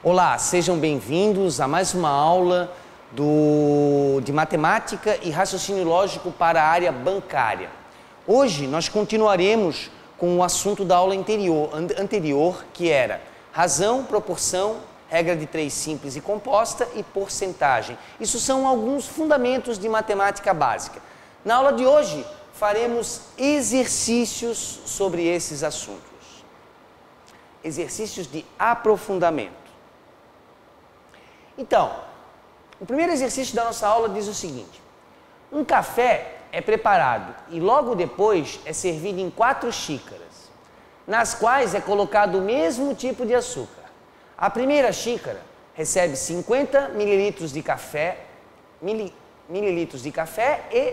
Olá, sejam bem-vindos a mais uma aula de Matemática e Raciocínio Lógico para a área bancária. Hoje nós continuaremos com o assunto da aula anterior, que era razão, proporção, regra de 3 simples e composta e porcentagem. Isso são alguns fundamentos de matemática básica. Na aula de hoje faremos exercícios sobre esses assuntos. Exercícios de aprofundamento. Então, o primeiro exercício da nossa aula diz o seguinte: um café é preparado e logo depois é servido em 4 xícaras, nas quais é colocado o mesmo tipo de açúcar. A primeira xícara recebe 50 mililitros de café, e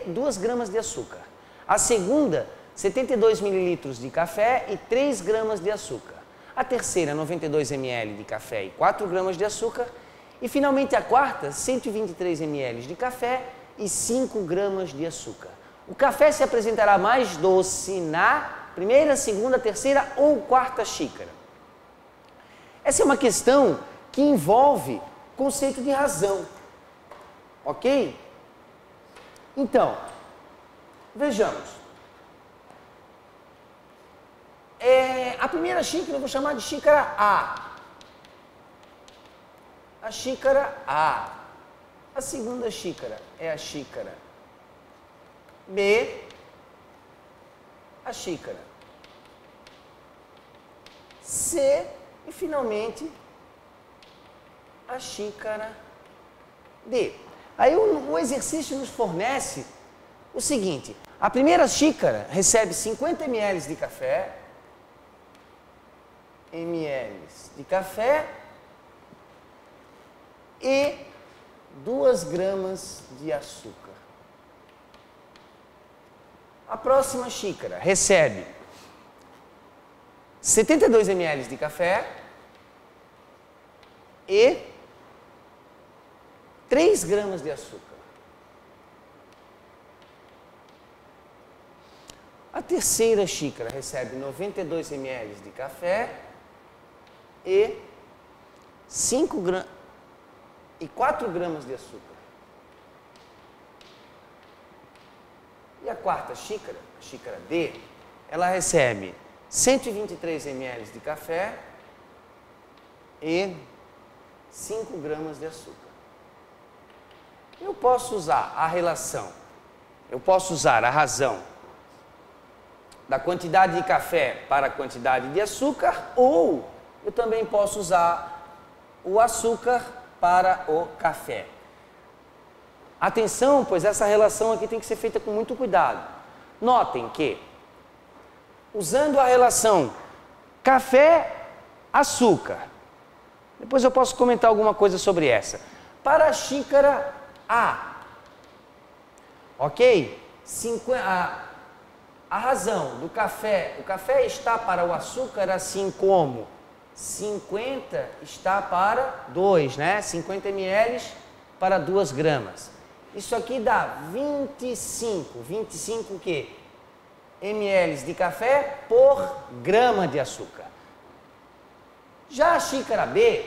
2 gramas de açúcar. A segunda, 72 mililitros de café e 3 gramas de açúcar. A terceira, 92 ml de café e 4 gramas de açúcar. E finalmente a quarta, 123 ml de café e 5 gramas de açúcar. O café se apresentará mais doce na primeira, segunda, terceira ou quarta xícara. Essa é uma questão que envolve conceito de razão, ok? Então, vejamos. A primeira xícara eu vou chamar de xícara A. A xícara A. A segunda xícara é a xícara B. A xícara C. E finalmente a xícara D. Aí o exercício nos fornece o seguinte: a primeira xícara recebe 50 ml de café, e 2 gramas de açúcar. A próxima xícara recebe 72 ml de café e 3 gramas de açúcar. A terceira xícara recebe 92 ml de café e 4 gramas de açúcar. E a quarta xícara, a xícara D, ela recebe 123 ml de café e 5 gramas de açúcar. Eu posso usar a razão da quantidade de café para a quantidade de açúcar, ou eu também posso usar o açúcar para o café. Atenção, pois essa relação aqui tem que ser feita com muito cuidado. Notem que, usando a relação café-açúcar, depois eu posso comentar alguma coisa sobre essa. Para a xícara A, ok? A razão do café, o café está para o açúcar assim como 50 está para 2, né? 50 ml para 2 gramas. Isso aqui dá 25 o quê? ml de café por grama de açúcar. Já a xícara B,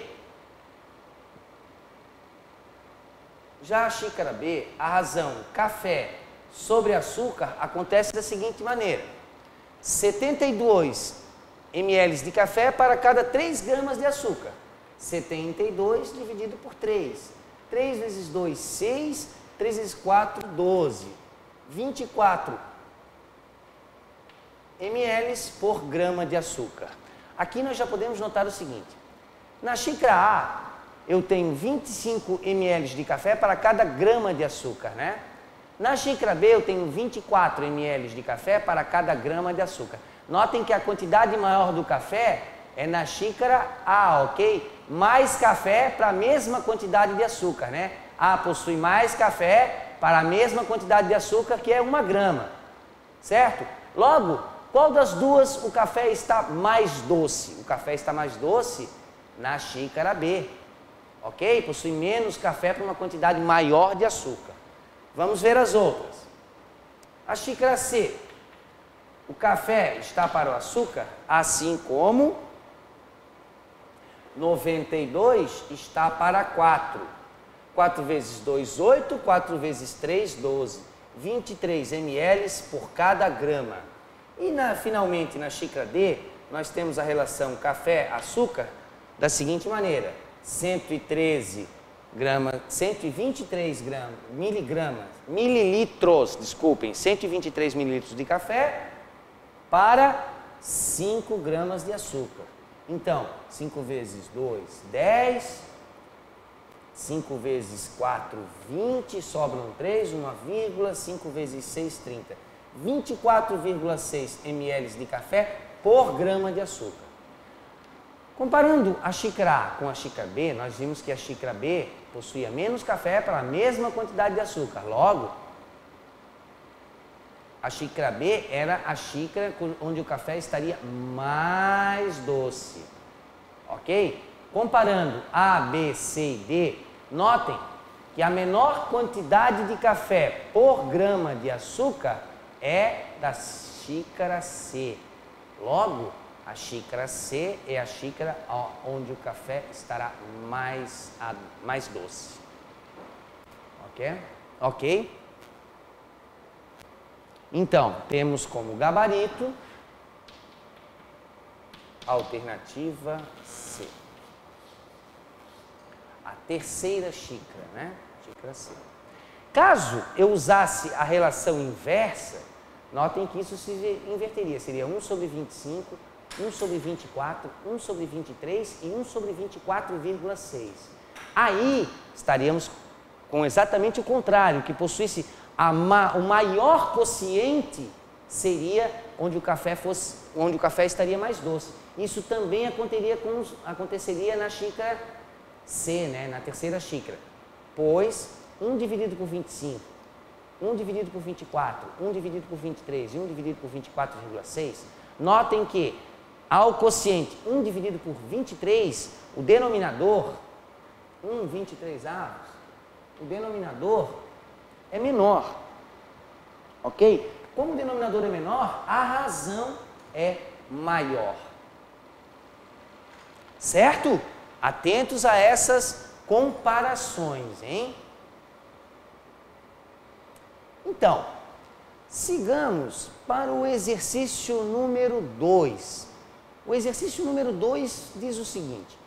a razão café sobre açúcar acontece da seguinte maneira: 72 ml de café para cada 3 gramas de açúcar. 72 dividido por 3. 3 vezes 2, 6. 3 vezes 4, 12. 24 ml por grama de açúcar. Aqui nós já podemos notar o seguinte: na xícara A, eu tenho 25 ml de café para cada grama de açúcar, né? Na xícara B, eu tenho 24 ml de café para cada grama de açúcar. Notem que a quantidade maior do café é na xícara A, ok? Mais café para a mesma quantidade de açúcar, né? A possui mais café para a mesma quantidade de açúcar, que é 1 grama, certo? Logo, qual das duas o café está mais doce? O café está mais doce na xícara B, ok? Possui menos café para uma quantidade maior de açúcar. Vamos ver as outras. A xícara C, o café está para o açúcar, assim como 92 está para 4. 4 vezes 2, 8. 4 vezes 3, 12. 23 ml por cada grama. E finalmente, na xícara D, nós temos a relação café-açúcar da seguinte maneira. 123 mililitros, desculpem, 123 mililitros de café para 5 gramas de açúcar. Então, 5 vezes 2, 10, 5 vezes 4, 20, sobram 3, 1, 5 vezes 6, 30. 24,6 ml de café por grama de açúcar. Comparando a xícara A com a xícara B, nós vimos que a xícara B possuía menos café para a mesma quantidade de açúcar. Logo, a xícara B era a xícara onde o café estaria mais doce. Ok? Comparando A, B, C e D, notem que a menor quantidade de café por grama de açúcar é da xícara C. Logo, a xícara C é a xícara onde o café estará mais doce. Ok? Ok? Então, temos como gabarito a alternativa C. A terceira xícara, né? Xícara C. Caso eu usasse a relação inversa, notem que isso se inverteria. Seria 1 sobre 25, 1 sobre 24, 1 sobre 23 e 1 sobre 24,6. Aí estaríamos com exatamente o contrário, que possuísse o maior quociente seria onde o café estaria mais doce. Isso também aconteceria na xícara C, né? Na terceira xícara. Pois 1 dividido por 25, 1 dividido por 24, 1 dividido por 23 e 1 dividido por 24,6, notem que ao quociente 1 dividido por 23, o denominador, 1/23 avos, o denominador é menor, ok? Como o denominador é menor, a razão é maior. Certo? Atentos a essas comparações, hein? Então, sigamos para o exercício número 2. O exercício número 2 diz o seguinte: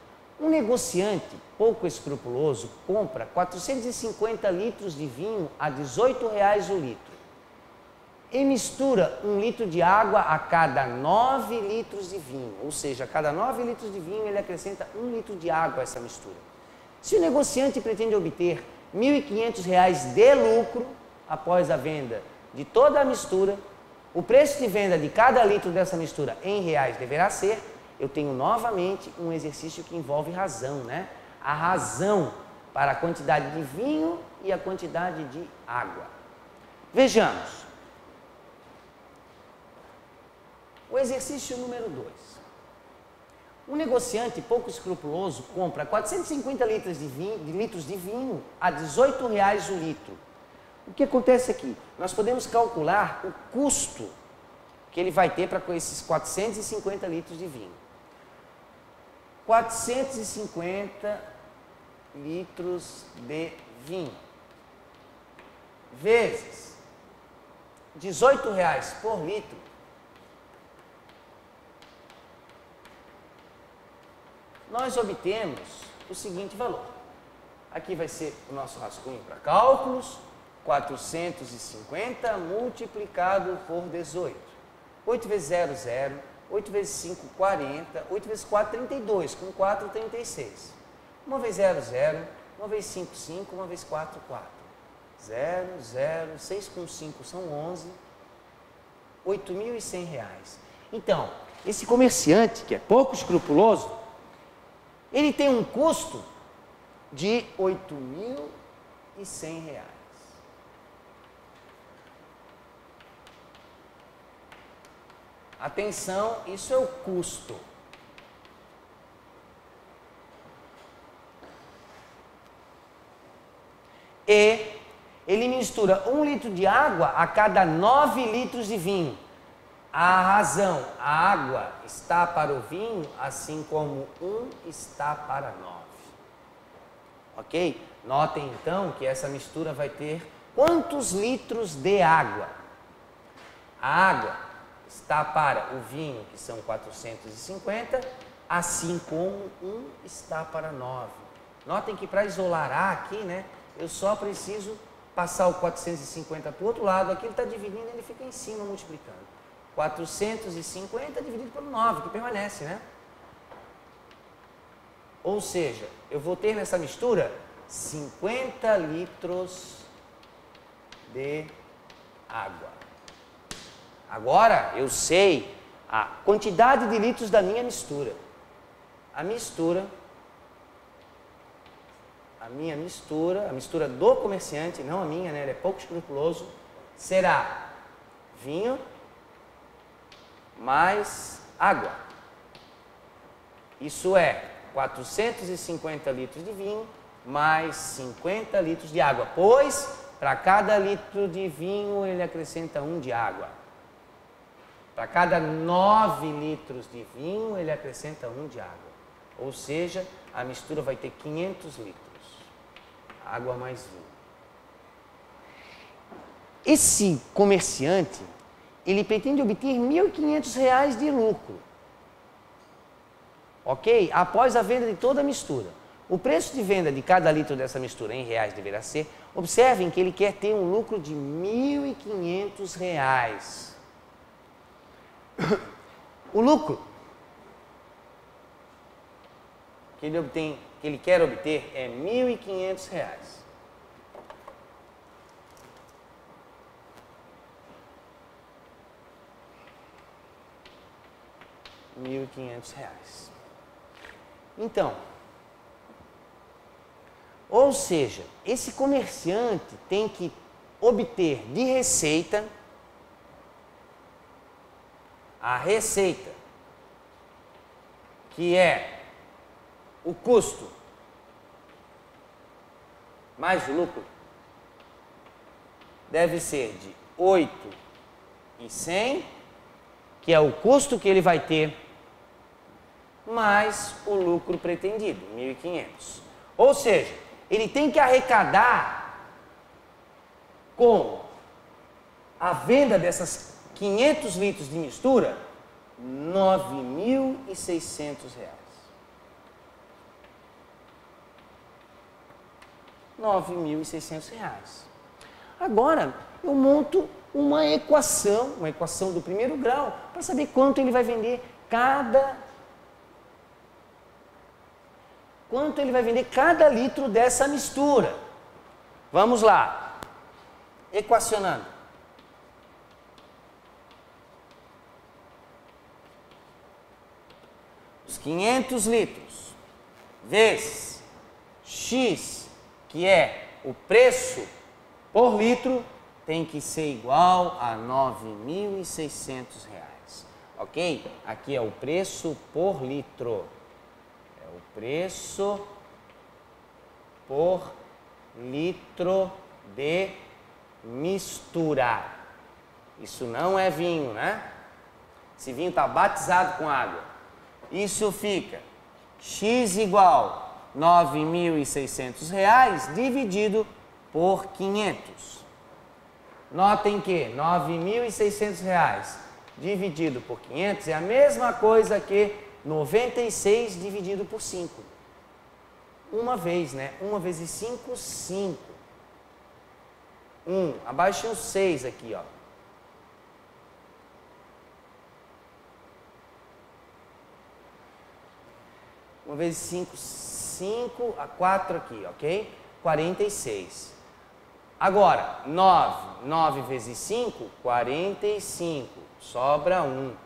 um negociante pouco escrupuloso compra 450 litros de vinho a R$ 18,00 o litro e mistura 1 litro de água a cada 9 litros de vinho, ou seja, a cada 9 litros de vinho ele acrescenta 1 litro de água a essa mistura. Se o negociante pretende obter R$ 1.500 de lucro após a venda de toda a mistura, o preço de venda de cada litro dessa mistura em reais deverá ser, eu tenho novamente um exercício que envolve razão, né? A razão para a quantidade de vinho e a quantidade de água. Vejamos. O exercício número 2. Um negociante pouco escrupuloso compra 450 litros de vinho a R$ 18,00 o litro. O que acontece aqui? Nós podemos calcular o custo que ele vai ter para com esses 450 litros de vinho. 450 litros de vinho vezes R$ 18,00 por litro, nós obtemos o seguinte valor. Aqui vai ser o nosso rascunho para cálculos: 450 multiplicado por 18. 8 vezes 0, 0. 8 vezes 5, 40. 8 vezes 4, 32. Com 4, 36. 1 vezes 0, 0. 1 vezes 5, 5. 1 vezes 4, 4. 0, 0. 6 com 5 são 11. R$ 8.100. Então, esse comerciante, que é pouco escrupuloso, ele tem um custo de R$ 8.100. Atenção, isso é o custo. E ele mistura 1 litro de água a cada 9 litros de vinho. A razão, a água está para o vinho, assim como 1 está para 9. Ok? Notem então que essa mistura vai ter quantos litros de água? A água está para o vinho, que são 450, assim como 1 está para 9. Notem que para isolar A aqui, né, eu só preciso passar o 450 para o outro lado, aqui ele está dividindo, ele fica em cima multiplicando. 450 dividido por 9, que permanece, né? Ou seja, eu vou ter nessa mistura 50 litros de água. Agora eu sei a quantidade de litros da minha mistura. A mistura do comerciante, não a minha, né? Ele é pouco escrupuloso, será vinho mais água. Isso é 450 litros de vinho mais 50 litros de água, pois para cada litro de vinho ele acrescenta 1 de água. Para cada 9 litros de vinho ele acrescenta 1 de água. Ou seja, a mistura vai ter 500 litros. Água mais vinho. Esse comerciante, ele pretende obter R$ 1.500 de lucro. Ok? Após a venda de toda a mistura. O preço de venda de cada litro dessa mistura em reais deverá ser, observem que ele quer ter um lucro de R$ 1.500. O lucro que ele quer obter é R$ 1.500. R$ 1.500. Então, ou seja, esse comerciante tem que obter de receita a receita, que é o custo mais o lucro, deve ser de 8.100, que é o custo que ele vai ter, mais o lucro pretendido, 1.500. Ou seja, ele tem que arrecadar com a venda dessas 500 litros de mistura, R$ 9.600. R$ 9.600. Agora, eu monto uma equação do primeiro grau, para saber quanto ele vai vender cada litro dessa mistura. Vamos lá. Equacionando. Os 500 litros vezes X, que é o preço por litro, tem que ser igual a R$ 9.600. Ok? Aqui é o preço por litro. É o preço por litro de mistura. Isso não é vinho, né? Esse vinho está batizado com água. Isso fica X igual R$ 9.600 dividido por 500. Notem que R$ 9.600 dividido por 500 é a mesma coisa que 96 dividido por 5. Uma vez, né? 1 vezes 5, 5. 1. Abaixem o 6 aqui, ó. Uma vezes 5, 5, a 4 aqui, ok? 46. Agora, 9 vezes 5, 45. Sobra 1.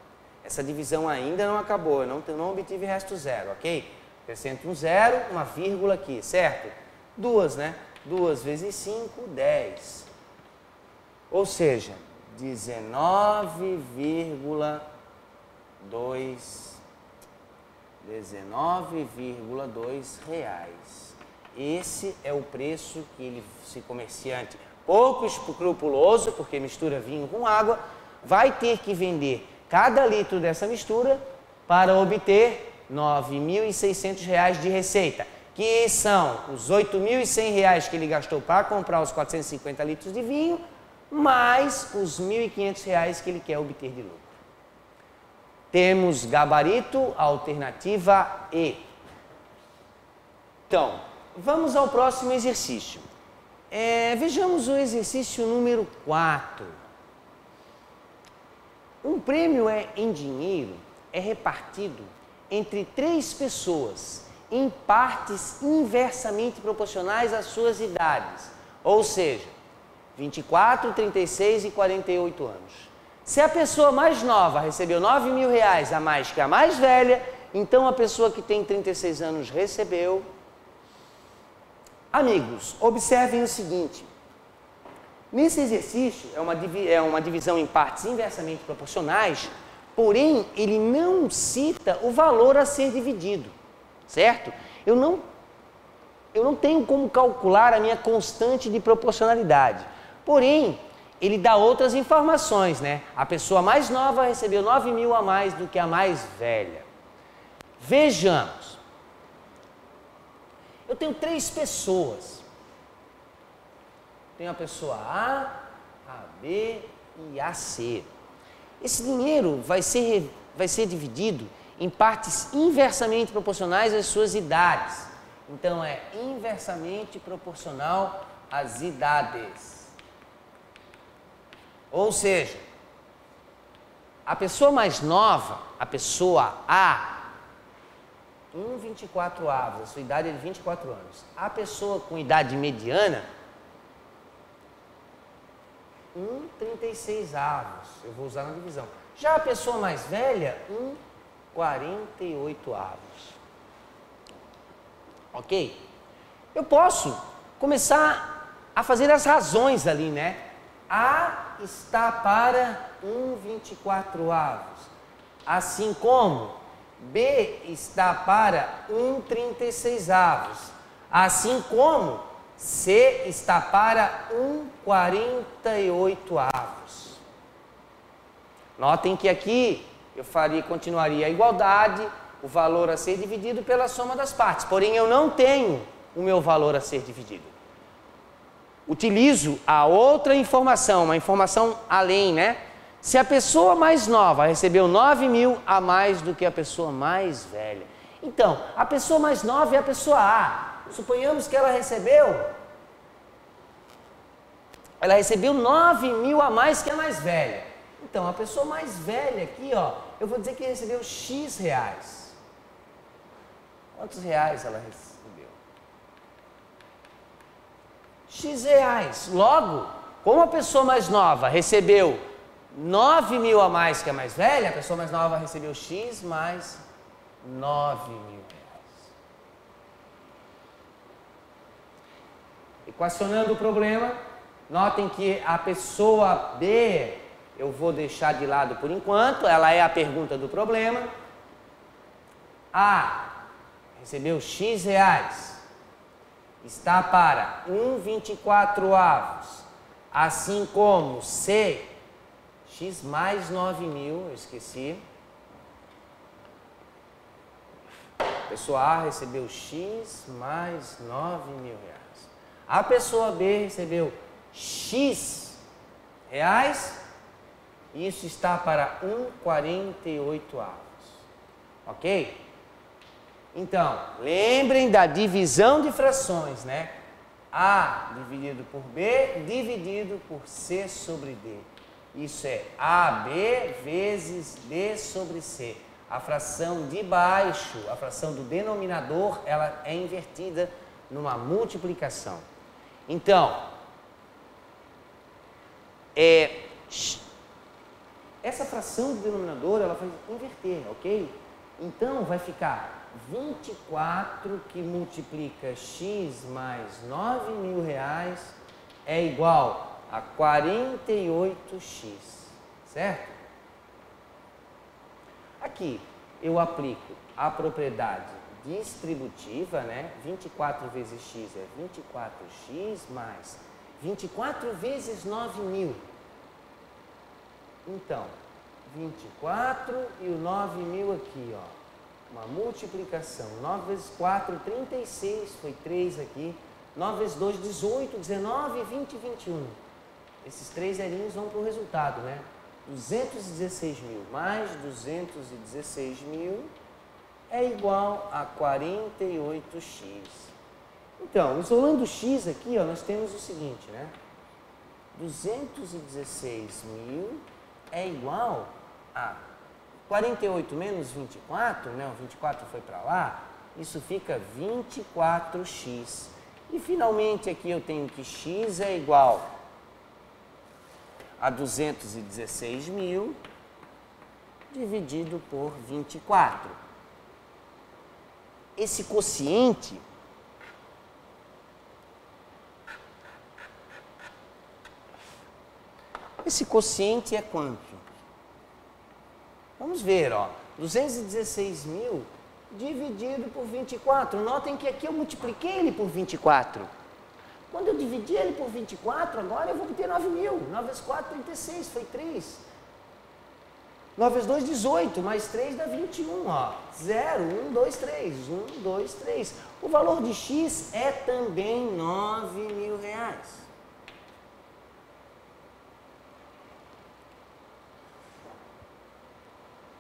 Essa divisão ainda não acabou, eu não obtive resto zero, ok? Acrescento um zero, uma vírgula aqui, certo? 2, né? 2 vezes 5, 10. Ou seja, 19,2 reais. Esse é o preço que esse comerciante, pouco escrupuloso, porque mistura vinho com água, vai ter que vender cada litro dessa mistura para obter R$ 9.600 de receita, que são os R$ 8.100 que ele gastou para comprar os 450 litros de vinho, mais os R$ 1.500 que ele quer obter de lucro. Temos gabarito, alternativa E. Então, vamos ao próximo exercício. Vejamos o exercício número 4. Um prêmio em dinheiro é repartido entre 3 pessoas em partes inversamente proporcionais às suas idades, ou seja, 24, 36 e 48 anos. Se a pessoa mais nova recebeu R$ 9.000 a mais que a mais velha, então a pessoa que tem 36 anos recebeu. Amigos, observem o seguinte. Nesse exercício, é uma divisão em partes inversamente proporcionais, porém, ele não cita o valor a ser dividido, certo? Eu não tenho como calcular a minha constante de proporcionalidade. Porém, ele dá outras informações, né? A pessoa mais nova recebeu 9.000 a mais do que a mais velha. Vejamos. Eu tenho 3 pessoas. Tenho a pessoa A B e a C. Esse dinheiro vai ser dividido em partes inversamente proporcionais às suas idades. Então, é inversamente proporcional às idades. Ou seja, a pessoa mais nova, a pessoa A, 1,24 avos, a sua idade é de 24 anos. A pessoa com idade mediana, 1,36 avos, eu vou usar na divisão. Já a pessoa mais velha, 1,48 avos. Ok? Eu posso começar a fazer as razões ali, né? A está para 1,24 avos, assim como B está para 1,36 avos, assim como C está para 1,48 avos. Notem que aqui eu continuaria a igualdade, o valor a ser dividido pela soma das partes, porém eu não tenho o meu valor a ser dividido. Utilizo a outra informação, uma informação além, né? Se a pessoa mais nova recebeu 9.000 a mais do que a pessoa mais velha, então, a pessoa mais nova é a pessoa A. Suponhamos que ela recebeu 9.000 a mais que a mais velha. Então, a pessoa mais velha aqui, ó, eu vou dizer que recebeu X reais. Quantos reais ela recebeu? X reais. Logo, como a pessoa mais nova recebeu 9.000 a mais que a mais velha, a pessoa mais nova recebeu X mais 9.000 reais. Equacionando o problema, notem que a pessoa B, eu vou deixar de lado por enquanto, ela é a pergunta do problema. A recebeu X reais, está para 1,24 avos, assim como C, X mais 9.000, eu esqueci. A pessoa A recebeu X mais 9.000 reais. A pessoa B recebeu X reais, isso está para 1,48 avos. Ok? Então, lembrem da divisão de frações, né? A dividido por B dividido por C sobre D. Isso é AB vezes D sobre C. A fração de baixo, a fração do denominador, ela é invertida numa multiplicação. Então, essa fração do denominador, ela vai inverter, ok? Então, vai ficar 24 que multiplica X mais 9.000 reais é igual a 48x, certo? Aqui eu aplico a propriedade distributiva, né? 24 vezes x é 24x mais 24 vezes 9.000. Então, 24 e o 9.000 aqui, ó. Uma multiplicação. 9 vezes 4, 36, foi 3 aqui. 9 vezes 2, 18, 19, 20 e 21. Esses 3 zerinhos vão para o resultado, né? 216.000 mais 216.000 é igual a 48x. Então, isolando o x aqui, ó, nós temos o seguinte, né? 216.000 é igual a 48 menos 24, né? O 24 foi para lá, isso fica 24x. E finalmente aqui eu tenho que x é igual a 216.000 dividido por 24. Esse quociente é quanto? Vamos ver, ó. 216.000 dividido por 24. Notem que aqui eu multipliquei ele por 24. Quando eu dividi ele por 24, agora eu vou obter 9.000. 9 vezes 4, 36, foi 3. 9 vezes 2, 18, mais 3 dá 21, ó. 0, 1, 2, 3, 1, 2, 3. O valor de x é também R$9.000.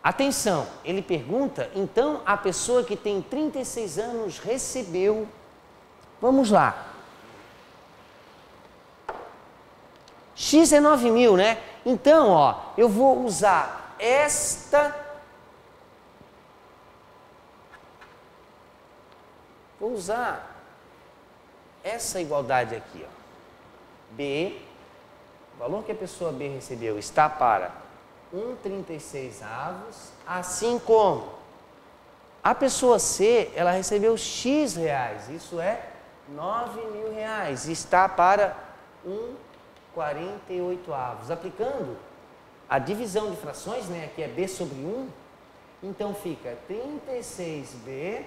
Atenção, ele pergunta, então a pessoa que tem 36 anos recebeu, vamos lá, x é 9.000, né? Então, ó, eu vou usar essa igualdade aqui, ó. B, o valor que a pessoa B recebeu está para 1/36, assim como a pessoa C, ela recebeu x reais, isso é R$9.000, está para 1/48. Aplicando a divisão de frações, né, aqui é B sobre 1, então fica 36B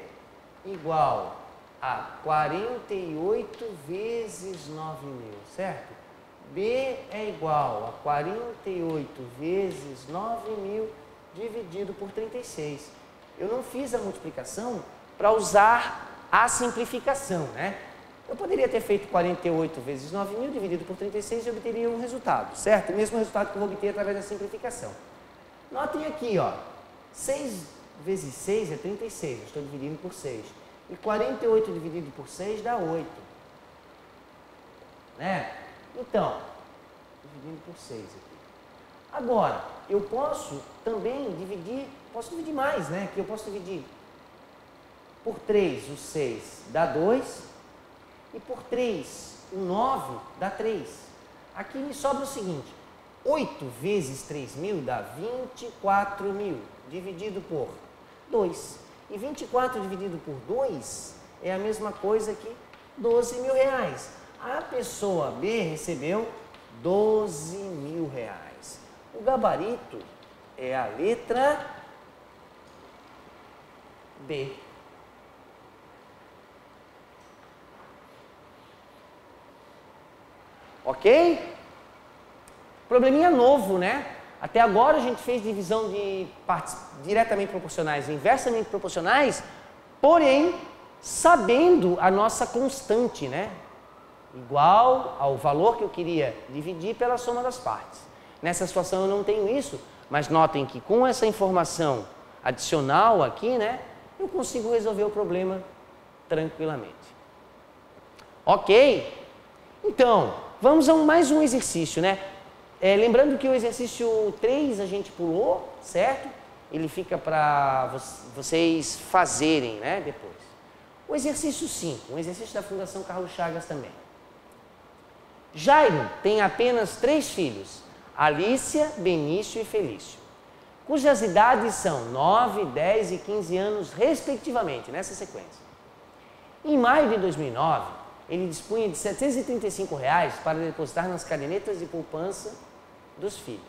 igual a 48 vezes 9.000, certo? B é igual a 48 vezes 9.000 dividido por 36. Eu não fiz a multiplicação para usar a simplificação, né? Eu poderia ter feito 48 vezes 9.000 dividido por 36 e obteria um resultado, certo? O mesmo resultado que eu vou obter através da simplificação. Notem aqui, ó, 6 vezes 6 é 36, eu estou dividindo por 6. E 48 dividido por 6 dá 8. Né? Então, dividindo por 6 aqui. Agora, eu posso também dividir, posso dividir mais, né? Que eu posso dividir por 3, o 6 dá 2, e por 3, o 9 dá 3. Aqui me sobra o seguinte, 8 vezes 3.000 dá 24.000, dividido por 2. E 24 dividido por 2 é a mesma coisa que R$12.000. A pessoa B recebeu R$12.000. O gabarito é a letra B. Ok? Probleminha novo, né? Até agora a gente fez divisão de partes diretamente proporcionais e inversamente proporcionais, porém, sabendo a nossa constante, né? Igual ao valor que eu queria dividir pela soma das partes. Nessa situação eu não tenho isso, mas notem que com essa informação adicional aqui, né, eu consigo resolver o problema tranquilamente. Ok? Então, vamos a mais um exercício, né? Lembrando que o exercício 3 a gente pulou, certo? Ele fica para vocês fazerem, né, depois. O exercício 5, um exercício da Fundação Carlos Chagas também. Jairo tem apenas 3 filhos, Alícia, Benício e Felício, cujas idades são 9, 10 e 15 anos, respectivamente, nessa sequência. Em maio de 2009, ele dispunha de R$ 735 para depositar nas cadernetas de poupança dos filhos.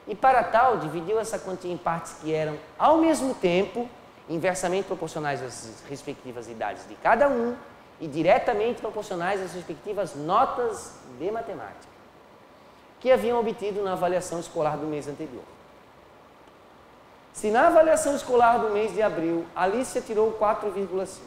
E para tal, dividiu essa quantia em partes que eram, ao mesmo tempo, inversamente proporcionais às respectivas idades de cada um e diretamente proporcionais às respectivas notas de matemática que haviam obtido na avaliação escolar do mês anterior. Se na avaliação escolar do mês de abril, Alicia tirou 4,5.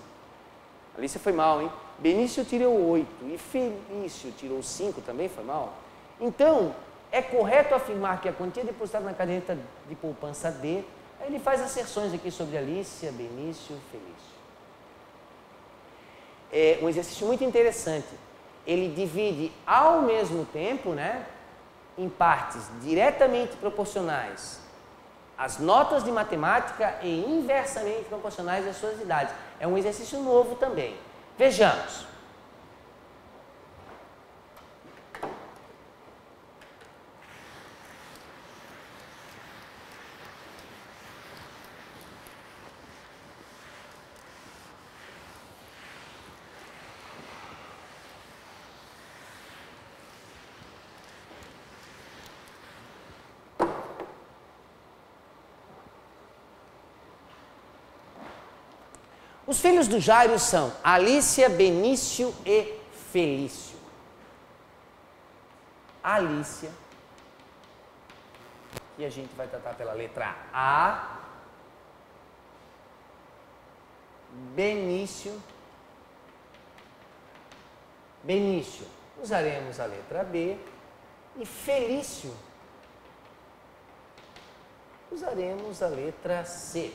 Alicia foi mal, hein? Benício tirou 8 e Felício tirou 5, também foi mal. Então, é correto afirmar que a quantia depositada na caderneta de poupança D, aí ele faz asserções aqui sobre Alicia, Benício e Felício. É um exercício muito interessante. Ele divide ao mesmo tempo, né, em partes diretamente proporcionais as notas de matemática e inversamente proporcionais às suas idades. É um exercício novo também. Vejamos. Os filhos do Jairo são Alicia, Benício e Felício. Alicia, que a gente vai tratar pela letra A. Benício. Benício, usaremos a letra B. E Felício, usaremos a letra C.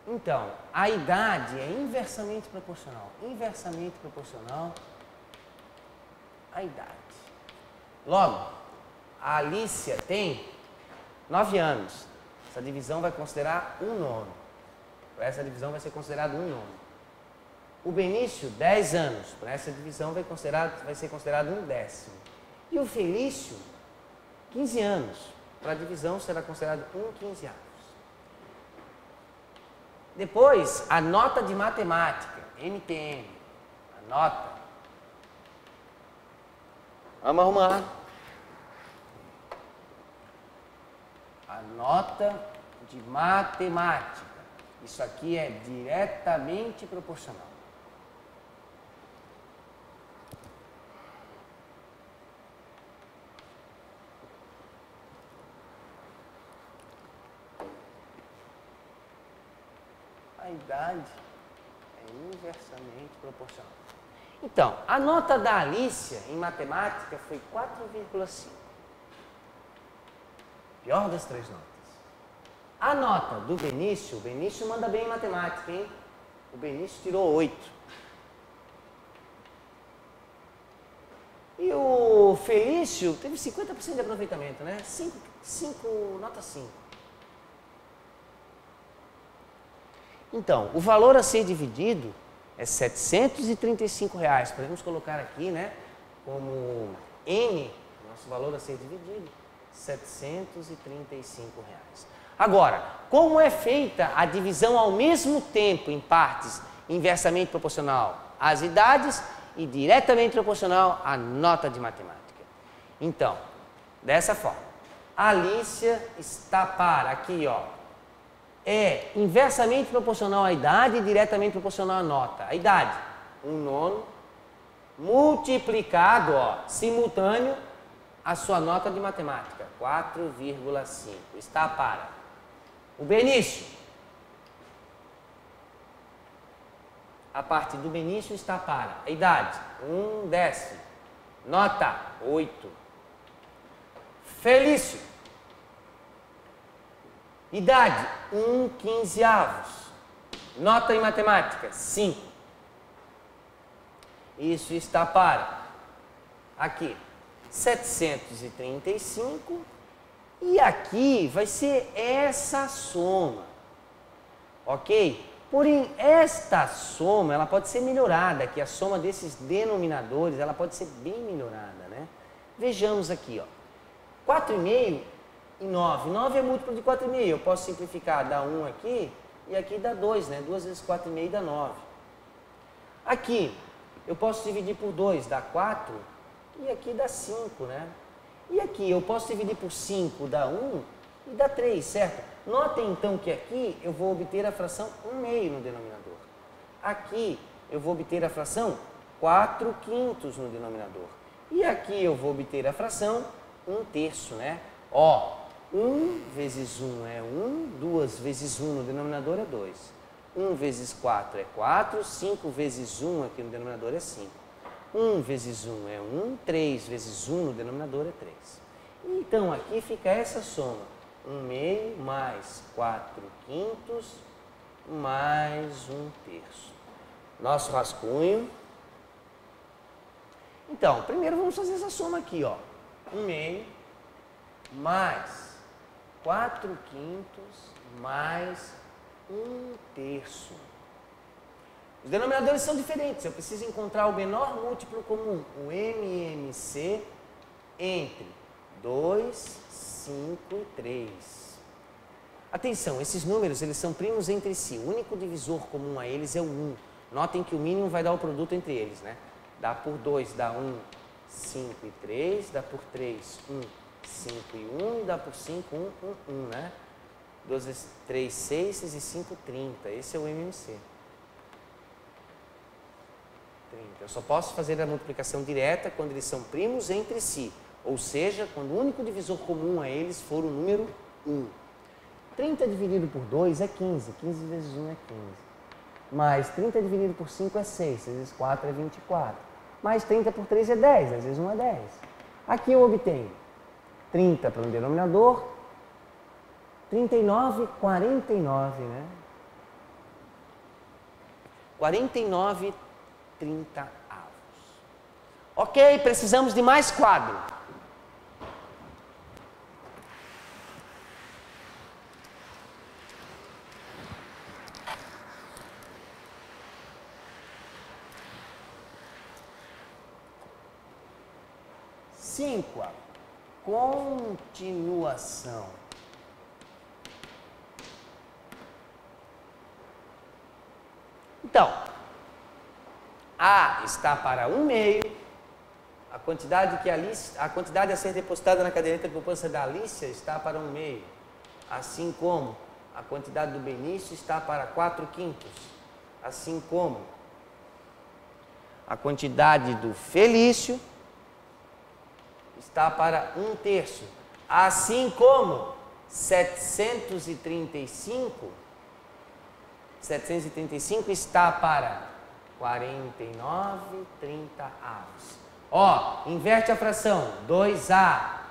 Então, a idade é inversamente proporcional. Inversamente proporcional à idade. Logo, a Alicia tem 9 anos. Essa divisão vai considerar um nono. Essa divisão vai ser considerado um nono. O Benício, 10 anos. Para essa divisão vai ser considerado um décimo. E o Felício, 15 anos. Para a divisão será considerado um quinzeavos. Depois, a nota de matemática, NTM, a nota. Vamos arrumar. A nota de matemática. Isso aqui é diretamente proporcional. A idade é inversamente proporcional. Então, a nota da Alicia em matemática foi 4,5. Pior das 3 notas. A nota do Benício, o Benício manda bem em matemática, hein? O Benício tirou 8. E o Felício teve 50% de aproveitamento, né? 5, nota 5. Então, o valor a ser dividido é R$ 735. Podemos colocar aqui, né, como N, nosso valor a ser dividido, R$ 735. Agora, como é feita a divisão ao mesmo tempo em partes inversamente proporcional às idades e diretamente proporcional à nota de matemática? Então, dessa forma, a Alicia está para aqui, ó. É inversamente proporcional à idade e diretamente proporcional à nota. A idade, 1/9, multiplicado, ó, simultâneo, a sua nota de matemática, 4,5. Está para o Benício. A parte do Benício está para a idade, 1/10. Nota, 8. Felício. Idade, 1/15. Nota em matemática, 5. Isso está para, aqui, 735. E aqui vai ser essa soma, ok? Porém, esta soma, ela pode ser melhorada, que a soma desses denominadores, ela pode ser bem melhorada, né? Vejamos aqui, ó. 4,5 e 9. 9 é múltiplo de 4,5. Eu posso simplificar, dá 1 aqui e aqui dá 2, né? 2 vezes 4,5 dá 9. Aqui, eu posso dividir por 2, dá 4 e aqui dá 5, né? E aqui, eu posso dividir por 5, dá 1 e dá 3, certo? Notem então que aqui eu vou obter a fração 1/2 no denominador. Aqui eu vou obter a fração 4/5 no denominador. E aqui eu vou obter a fração 1/3, né? Ó, 1 vezes 1 é 1, 2 vezes 1 no denominador é 2. 1 vezes 4 é 4, 5 vezes 1 aqui no denominador é 5. 1 vezes 1 é 1, 3 vezes 1 no denominador é 3. Então, aqui fica essa soma. 1/2 mais 4/5 mais 1/3. Nosso rascunho. Então, primeiro vamos fazer essa soma aqui, ó. 1/2 mais 4/5 mais 1/3. Os denominadores são diferentes. Eu preciso encontrar o menor múltiplo comum, o MMC, entre 2, 5 e 3. Atenção, esses números eles são primos entre si. O único divisor comum a eles é o 1. Notem que o mínimo vai dar o produto entre eles, né? Dá por 2, dá 1, 5 e 3. Dá por 3, 1, 5 e 1. Dá por 5, 1, 1, 1, né? 2 vezes 3, 6, 6 e 5, 30. Esse é o MMC. 30. Eu só posso fazer a multiplicação direta quando eles são primos entre si. Ou seja, quando o único divisor comum a eles for o número 1. 30 dividido por 2 é 15. 15 vezes 1 é 15. Mais 30 dividido por 5 é 6. 6 vezes 4 é 24. Mais 30 por 3 é 10. 10 vezes 1 é 10. Aqui eu obtenho 30 para um denominador, 39, 49, né? 49, 30 avos. Ok, precisamos de mais quadro. Cinco, continuação. Então, A está para 1/2. A quantidade a ser depositada na caderneta de poupança da Alicia está para 1/2. Assim como a quantidade do Benício está para 4/5. Assim como a quantidade do Felício está para 1/3. Assim como 735 está para 49, 30 avos. Ó, inverte a fração. 2A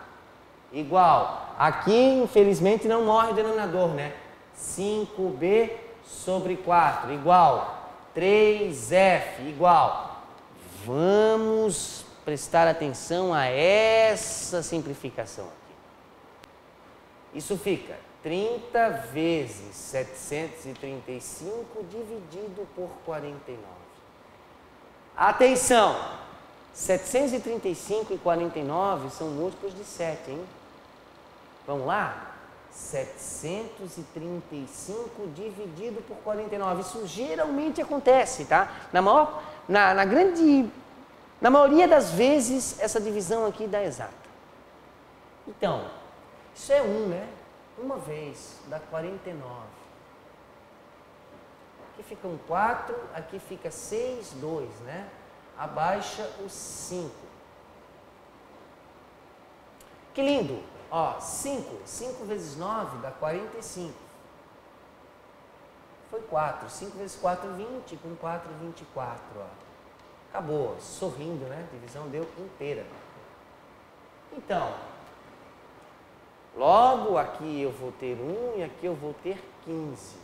igual. Aqui, infelizmente, não morre o denominador, né? 5B sobre 4 igual. 3F igual. Vamos prestar atenção a essa simplificação aqui. Isso fica 30 vezes 735 dividido por 49. Atenção! 735 e 49 são múltiplos de 7, hein? Vamos lá? 735 dividido por 49. Isso geralmente acontece, tá? Na maioria das vezes, essa divisão aqui dá exata. Então, isso é 1, né? Uma vez dá 49. Aqui fica um 4, aqui fica 6, 2, né? Abaixa o 5. Que lindo! Ó, 5. 5 vezes 9 dá 45. Foi 4. 5 vezes 4, 20. Com 4, 24, ó. Acabou, sorrindo, né? A divisão deu inteira. Então, logo aqui eu vou ter 1 e aqui eu vou ter 15.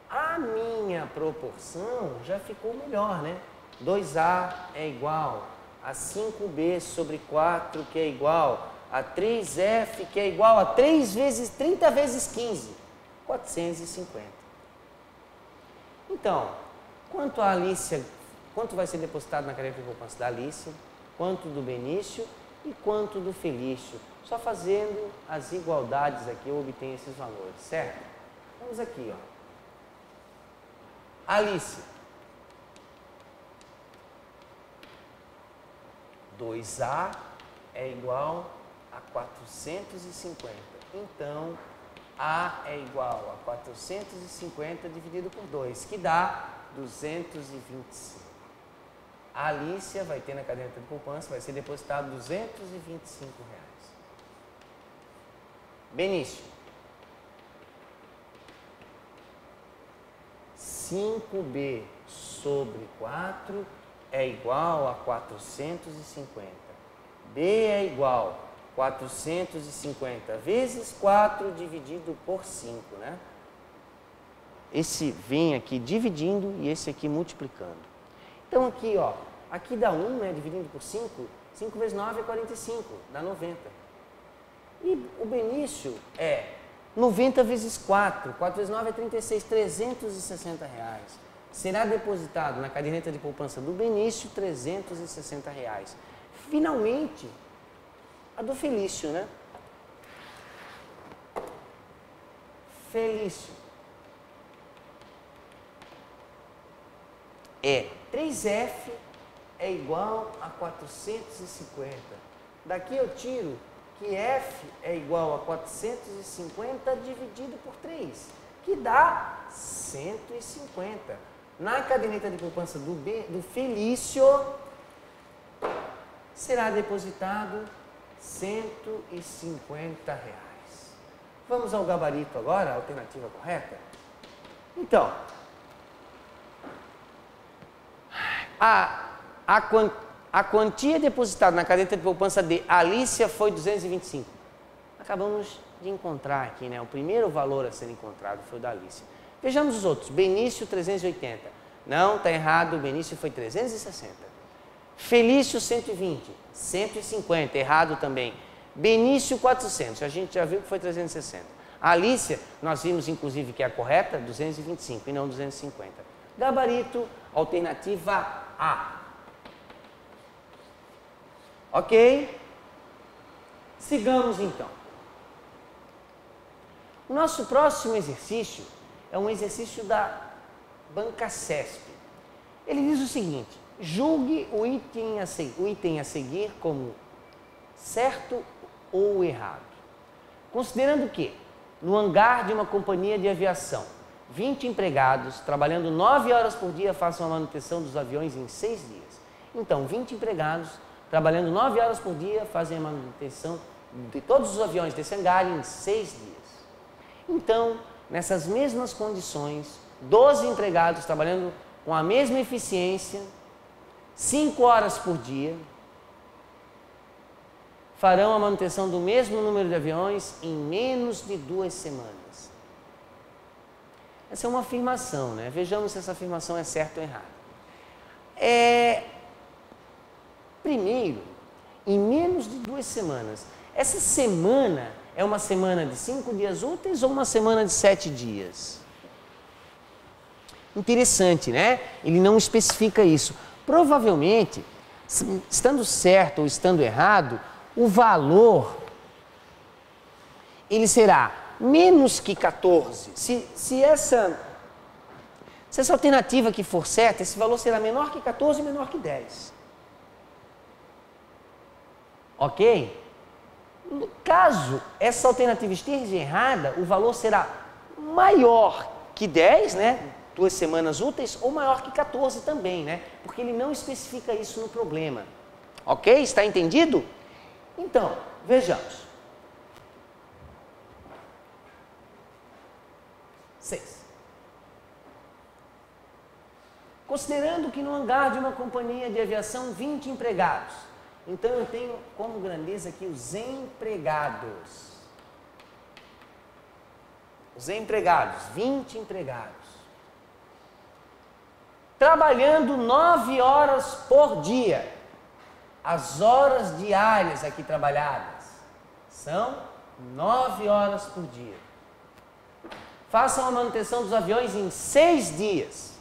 A minha proporção já ficou melhor, né? 2A é igual a 5B sobre 4, que é igual a 3F, que é igual a 30 vezes 15, 450. Então, quanto vai ser depositado na caderneta de poupança da Alicia, quanto do Benício e quanto do Felício? Só fazendo as igualdades aqui eu obtenho esses valores, certo? Vamos aqui, ó. Alicia. 2A é igual a 450. Então, A é igual a 450 dividido por 2, que dá 225. A Alicia vai ter na caderneta de poupança, vai ser depositado R$ 225. Benício. 5B sobre 4 é igual a 450. B é igual a 450 vezes 4 dividido por 5, né? Esse vem aqui dividindo e esse aqui multiplicando. Então aqui, ó, aqui dá 1, né, dividindo por 5, 5 vezes 9 é 45, dá 90. E o Benício é 90 vezes 4, 4 vezes 9 é 36, R$360. Será depositado na caderneta de poupança do Benício R$360. Finalmente, a do Felício, né? Felício. É 3F é igual a 450. Daqui eu tiro que F é igual a 450 dividido por 3, que dá 150. Na caderneta de poupança do Felício, será depositado R$150. Vamos ao gabarito agora, a alternativa correta? Então, a quantia depositada na caderneta de poupança de Alicia foi 225. Acabamos de encontrar aqui, né? O primeiro valor a ser encontrado foi o da Alicia. Vejamos os outros. Benício, 380. Não, está errado. O Benício foi 360. Felício, 120. 150. Errado também. Benício, 400. A gente já viu que foi 360. A Alicia, nós vimos inclusive que é a correta, 225 e não 250. Gabarito, alternativa A. Ok? Sigamos então. O nosso próximo exercício é um exercício da Banca CESP. Ele diz o seguinte: julgue o item a seguir como certo ou errado. Considerando que, no hangar de uma companhia de aviação, 20 empregados, trabalhando 9 horas por dia, façam a manutenção dos aviões em 6 dias. Então, 20 empregados, trabalhando 9 horas por dia, fazem a manutenção de todos os aviões desse hangar em 6 dias. Então, nessas mesmas condições, 12 empregados trabalhando com a mesma eficiência, 5 horas por dia, farão a manutenção do mesmo número de aviões em menos de 2 semanas. Essa é uma afirmação, né? Vejamos se essa afirmação é certa ou errada. Primeiro, em menos de 2 semanas. Essa semana é uma semana de 5 dias úteis ou uma semana de 7 dias? Interessante, né? Ele não especifica isso. Provavelmente, estando certo ou estando errado, o valor ele será menos que 14. Se essa alternativa aqui for certa, esse valor será menor que 14 e menor que 10. Ok? Caso essa alternativa esteja errada, o valor será maior que 10, né? 2 semanas úteis, ou maior que 14 também, né? Porque ele não especifica isso no problema. Ok? Está entendido? Então, vejamos. 6. Considerando que no hangar de uma companhia de aviação 20 empregados, então eu tenho como grandeza aqui os empregados. Os empregados, 20 empregados. Trabalhando 9 horas por dia. As horas diárias aqui trabalhadas são 9 horas por dia. Façam a manutenção dos aviões em 6 dias.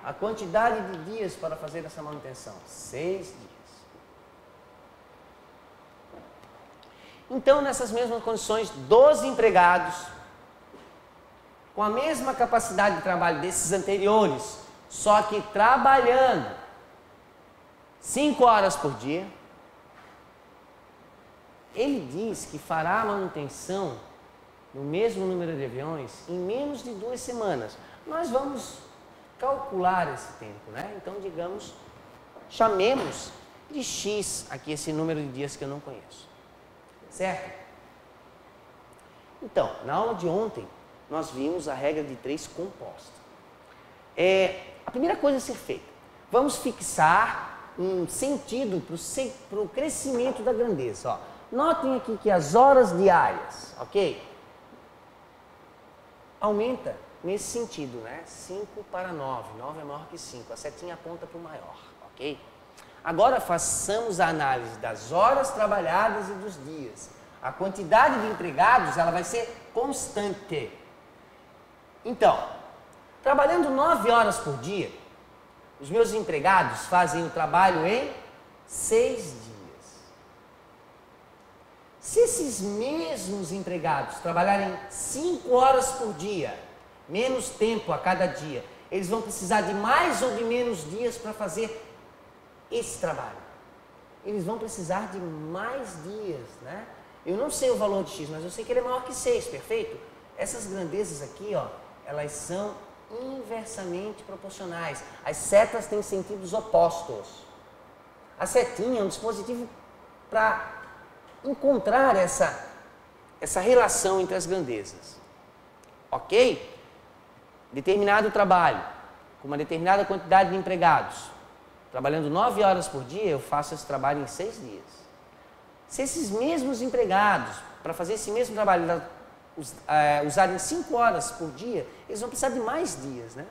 A quantidade de dias para fazer essa manutenção? 6 dias. Então, nessas mesmas condições, 12 empregados, com a mesma capacidade de trabalho desses anteriores, só que trabalhando 5 horas por dia, ele diz que fará a manutenção no mesmo número de aviões em menos de 2 semanas. Nós vamos calcular esse tempo, né? Então, digamos chamemos de X aqui esse número de dias que eu não conheço. Certo? Então, na aula de ontem, nós vimos a regra de 3 composta. A primeira coisa a ser feita, vamos fixar um sentido para o crescimento da grandeza. Ó. Notem aqui que as horas diárias, ok? Aumenta nesse sentido, né? 5 para 9, 9 é maior que 5, a setinha aponta para o maior, ok? Agora façamos a análise das horas trabalhadas e dos dias. A quantidade de empregados, ela vai ser constante. Então, trabalhando 9 horas por dia, os meus empregados fazem o trabalho em 6 dias. Se esses mesmos empregados trabalharem 5 horas por dia, menos tempo a cada dia, eles vão precisar de mais ou de menos dias para fazer esse trabalho. Eles vão precisar de mais dias, né? Eu não sei o valor de X, mas eu sei que ele é maior que 6, perfeito? Essas grandezas aqui, ó, elas são inversamente proporcionais. As setas têm sentidos opostos. A setinha é um dispositivo para encontrar essa relação entre as grandezas. Ok? Determinado trabalho, com uma determinada quantidade de empregados, trabalhando 9 horas por dia, eu faço esse trabalho em 6 dias. Se esses mesmos empregados, para fazer esse mesmo trabalho, usarem 5 horas por dia, eles vão precisar de mais dias, né?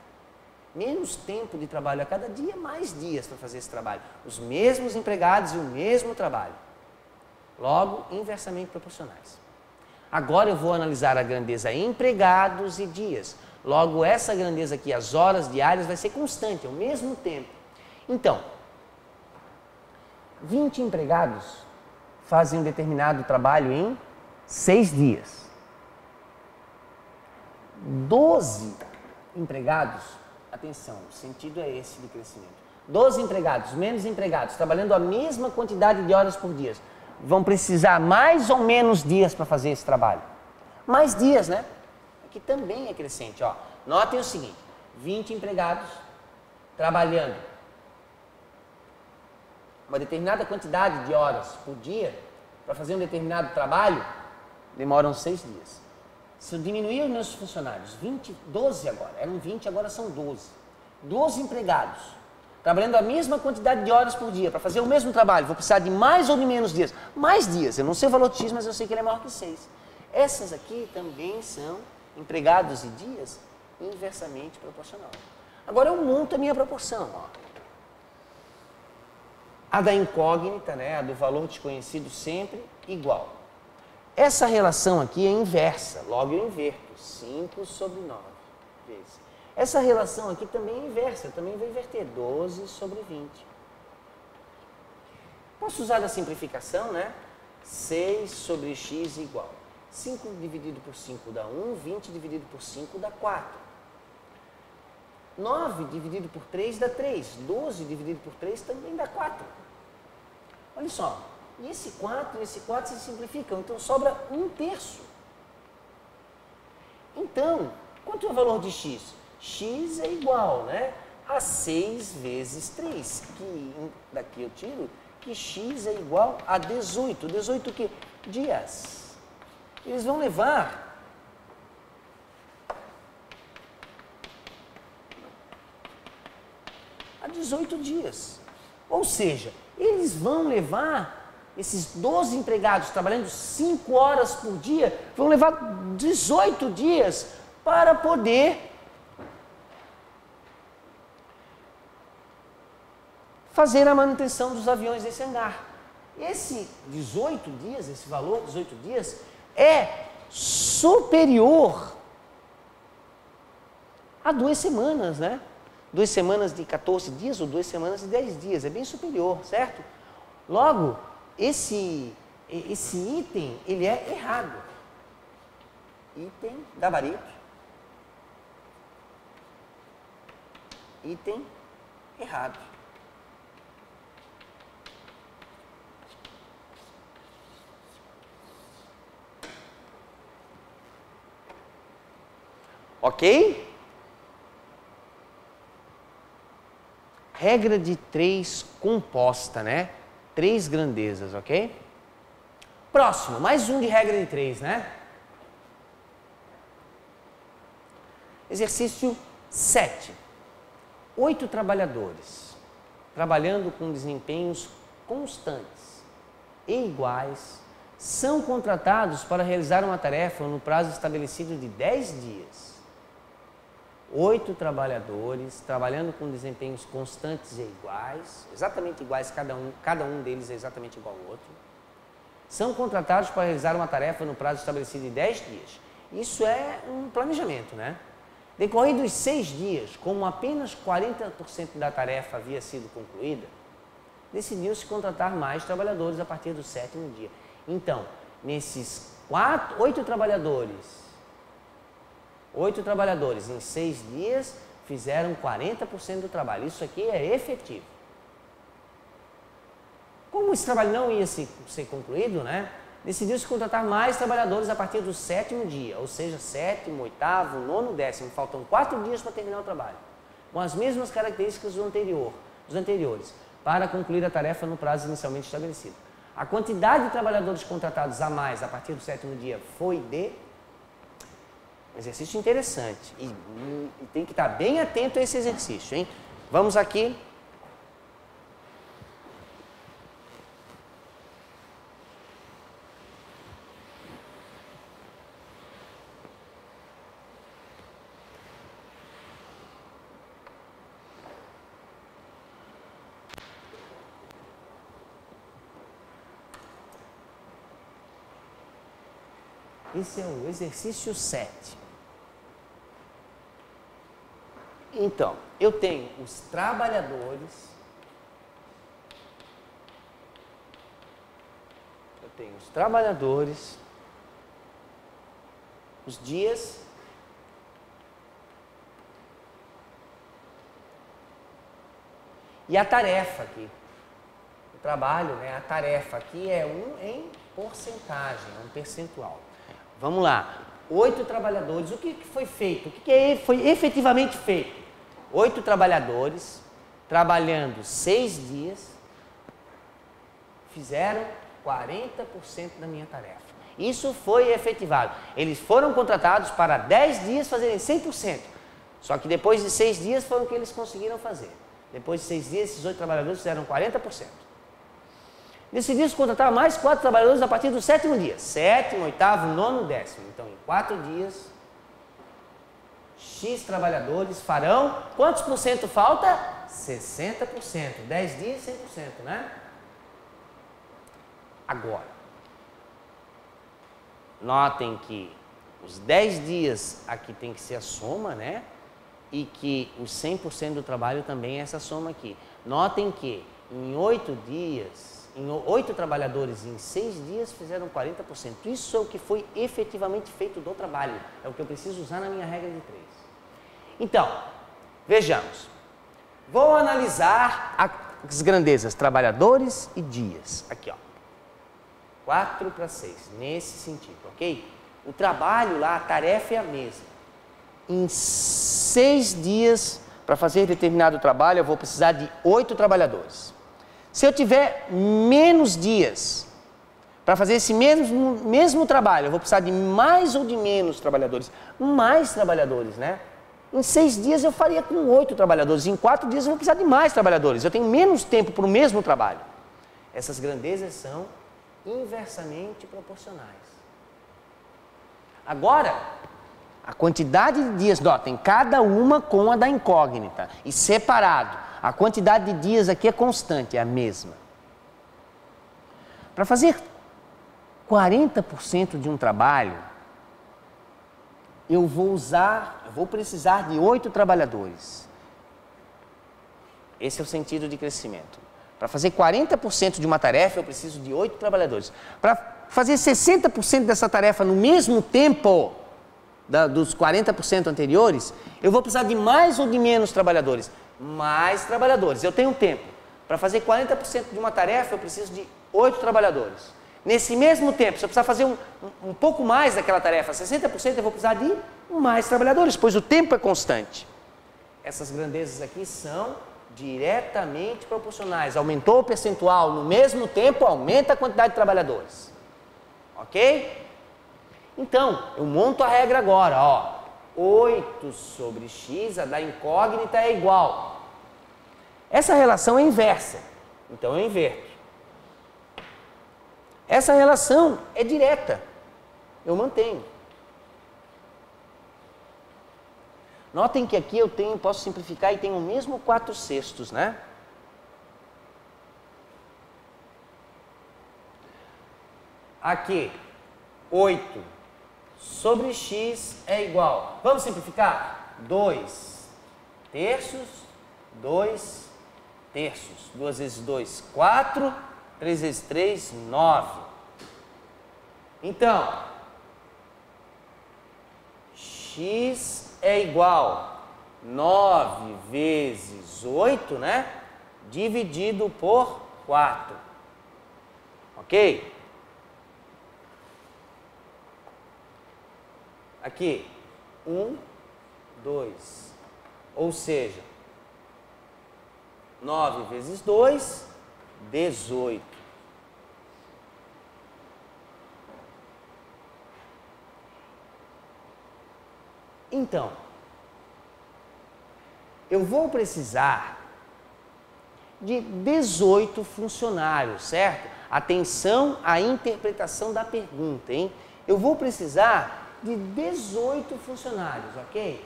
Menos tempo de trabalho a cada dia, mais dias para fazer esse trabalho. Os mesmos empregados e o mesmo trabalho. Logo, inversamente proporcionais. Agora eu vou analisar a grandeza empregados e dias. Logo, essa grandeza aqui, as horas diárias, vai ser constante, ao mesmo tempo. Então, 20 empregados fazem um determinado trabalho em 6 dias. 12 empregados, atenção, o sentido é esse de crescimento. 12 empregados, menos empregados, trabalhando a mesma quantidade de horas por dia, vão precisar mais ou menos dias para fazer esse trabalho. Mais dias, né? Aqui também é crescente, ó. Notem o seguinte, 20 empregados trabalhando uma determinada quantidade de horas por dia para fazer um determinado trabalho, demoram 6 dias. Se eu diminuir os meus funcionários, 12 agora, eram 20, agora são 12. 12 empregados, trabalhando a mesma quantidade de horas por dia para fazer o mesmo trabalho, vou precisar de mais ou de menos dias? Mais dias, eu não sei o valor de X, mas eu sei que ele é maior que 6. Essas aqui também são empregados e dias inversamente proporcional. Agora eu monto a minha proporção, ó. A da incógnita, né, a do valor desconhecido sempre igual. Essa relação aqui é inversa, logo eu inverto, 5 sobre 9 vezes. Essa relação aqui também é inversa, eu também vou inverter, 12 sobre 20. Posso usar a simplificação, né? 6 sobre x igual. 5 dividido por 5 dá 1, 20 dividido por 5 dá 4. 9 dividido por 3 dá 3, 12 dividido por 3 também dá 4. Olha só, e esse 4 e esse 4 se simplificam, então sobra 1/3. Então, quanto é o valor de x? X é igual, né, a 6 vezes 3, que daqui eu tiro que x é igual a 18. 18 que? Dias. Eles vão levar a 18 dias. Ou seja, eles vão levar, esses 12 empregados trabalhando 5 horas por dia, vão levar 18 dias para poder fazer a manutenção dos aviões desse hangar. Esse 18 dias, esse valor, 18 dias, é superior a 2 semanas, né? 2 semanas de 14 dias ou 2 semanas de 10 dias, é bem superior, certo? Logo, esse item, ele é errado. Item, gabarito. Item errado. Ok? regra de 3 composta, né? 3 grandezas, ok? Próximo, mais um de regra de 3, né? Exercício 7. 8 trabalhadores trabalhando com desempenhos constantes e iguais são contratados para realizar uma tarefa no prazo estabelecido de 10 dias. 8 trabalhadores trabalhando com desempenhos constantes e iguais, exatamente iguais, cada um deles é exatamente igual ao outro, são contratados para realizar uma tarefa no prazo estabelecido de 10 dias. Isso é um planejamento, né? Decorridos 6 dias, como apenas 40% da tarefa havia sido concluída, decidiu-se contratar mais trabalhadores a partir do 7º dia. Então, nesses 8 trabalhadores em 6 dias fizeram 40% do trabalho. Isso aqui é efetivo. Como esse trabalho não ia ser concluído, né? Decidiu-se contratar mais trabalhadores a partir do 7º dia, ou seja, 7º, 8º, 9º, 10º. Faltam 4 dias para terminar o trabalho, com as mesmas características dos anteriores, para concluir a tarefa no prazo inicialmente estabelecido. A quantidade de trabalhadores contratados a mais a partir do 7º dia foi de... Exercício interessante e tem que estar bem atento a esse exercício, hein? Vamos aqui. Esse é o exercício 7. Então, eu tenho os trabalhadores, os dias e a tarefa aqui. O trabalho, né? A tarefa aqui é em porcentagem, é um percentual. Vamos lá, 8 trabalhadores, o que foi feito? O que foi efetivamente feito? 8 trabalhadores, trabalhando 6 dias, fizeram 40% da minha tarefa. Isso foi efetivado. Eles foram contratados para 10 dias fazerem 100%. Só que depois de 6 dias foram o que eles conseguiram fazer. Depois de 6 dias, esses 8 trabalhadores fizeram 40%. Decidiu-se contratar mais 4 trabalhadores a partir do 7º dia. 7º, 8º, 9º, 10º. Então, em 4 dias, X trabalhadores farão... Quantos por cento falta? 60%. 10 dias, 100%, né? Agora, notem que os 10 dias aqui tem que ser a soma, né? E que os 100% do trabalho também é essa soma aqui. Notem que em 8 trabalhadores em 6 dias fizeram 40%. Isso é o que foi efetivamente feito do trabalho. É o que eu preciso usar na minha regra de 3. Então, vejamos. Vou analisar as grandezas, trabalhadores e dias. Aqui, ó. 4 para 6, nesse sentido, ok? O trabalho lá, a tarefa é a mesma. Em 6 dias, para fazer determinado trabalho, eu vou precisar de 8 trabalhadores. Se eu tiver menos dias para fazer esse mesmo trabalho, eu vou precisar de mais ou de menos trabalhadores? Mais trabalhadores, né? Em 6 dias eu faria com 8 trabalhadores, em 4 dias eu vou precisar de mais trabalhadores. Eu tenho menos tempo para o mesmo trabalho. Essas grandezas são inversamente proporcionais. Agora, a quantidade de dias, notem, cada uma com a da incógnita e separado. A quantidade de dias aqui é constante, é a mesma. Para fazer 40% de um trabalho, eu vou precisar de 8 trabalhadores. Esse é o sentido de crescimento. Para fazer 40% de uma tarefa, eu preciso de 8 trabalhadores. Para fazer 60% dessa tarefa no mesmo tempo dos 40% anteriores, eu vou precisar de mais ou de menos trabalhadores? Mais trabalhadores. Eu tenho tempo. Para fazer 40% de uma tarefa, eu preciso de 8 trabalhadores. Nesse mesmo tempo, se eu precisar fazer um pouco mais daquela tarefa, 60%, eu vou precisar de mais trabalhadores, pois o tempo é constante. Essas grandezas aqui são diretamente proporcionais. Aumentou o percentual no mesmo tempo, aumenta a quantidade de trabalhadores. Ok? Então, eu monto a regra agora, ó. 8 sobre x, a da incógnita, é igual. Essa relação é inversa, então eu inverto. Essa relação é direta, eu mantenho. Notem que aqui eu posso simplificar e tenho o mesmo 4/6, né? Aqui, 8 sobre x é igual. Vamos simplificar? 2 terços, 2 terços. 2 vezes 2, 4. 3 vezes 3, 9. Então, x é igual 9 vezes 8, né? Dividido por 4. Ok? Aqui, 1, 2. Ou seja, 9 vezes 2, 18. Então, eu vou precisar de 18 funcionários, certo? Atenção à interpretação da pergunta, hein? Eu vou precisar de 18 funcionários, ok?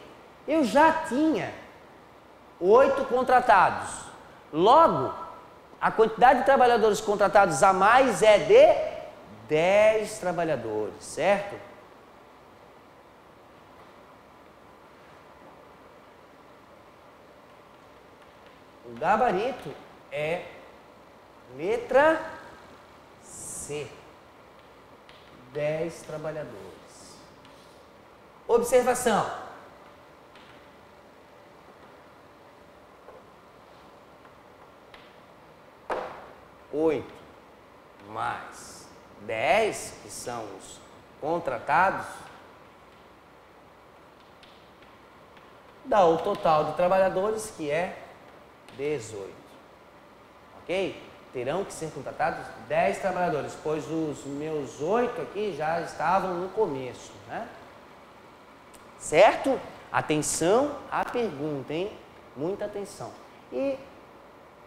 Eu já tinha 8 contratados. Logo, a quantidade de trabalhadores contratados a mais é de 10 trabalhadores, certo? O gabarito é letra C. 10 trabalhadores. Observação. Oito mais 10, que são os contratados, dá o total de trabalhadores, que é 18. Ok? Terão que ser contratados 10 trabalhadores, pois os meus 8 aqui já estavam no começo, né? Certo? Atenção à pergunta, hein? Muita atenção. E